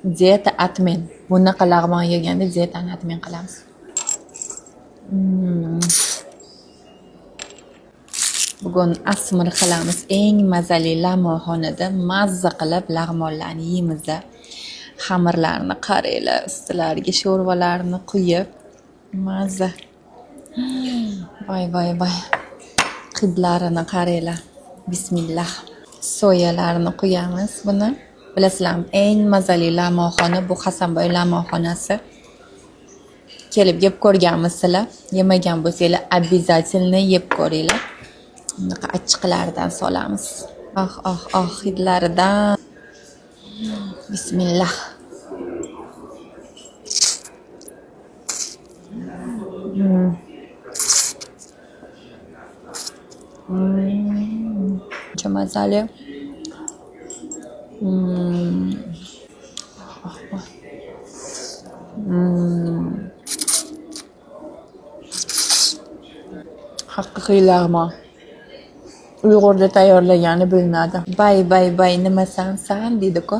Dieta atmen. Bunaqa lag'mon yeganda dietani atmen qilamiz. Bugun asmir qilamiz. Eng mazali lamoxonada mazza qilib lag'monlarni yeymiz. Xamirlarni qaranglar, ustilariga sho'rvalarni quyib, mazza. Voy. Hidlarini qaranglar. Bismillah. Soyalarni quyamiz buni. Bilasizlarmi, eng mazali lamoxona bu Hasanboy lamoxonasi. Kelib yeb ko'rganmisizlar? Yemagan bo'lsanglar, обязательно yeb ko'ringlar. Bunaqa achchiqlaridan solamiz. Hidlaridan. Bismillah. Çok mazali. Haqiqiy lag'mon. Uyg'urda tayyorlagani bilinadi. Bay nima san deydi-ku.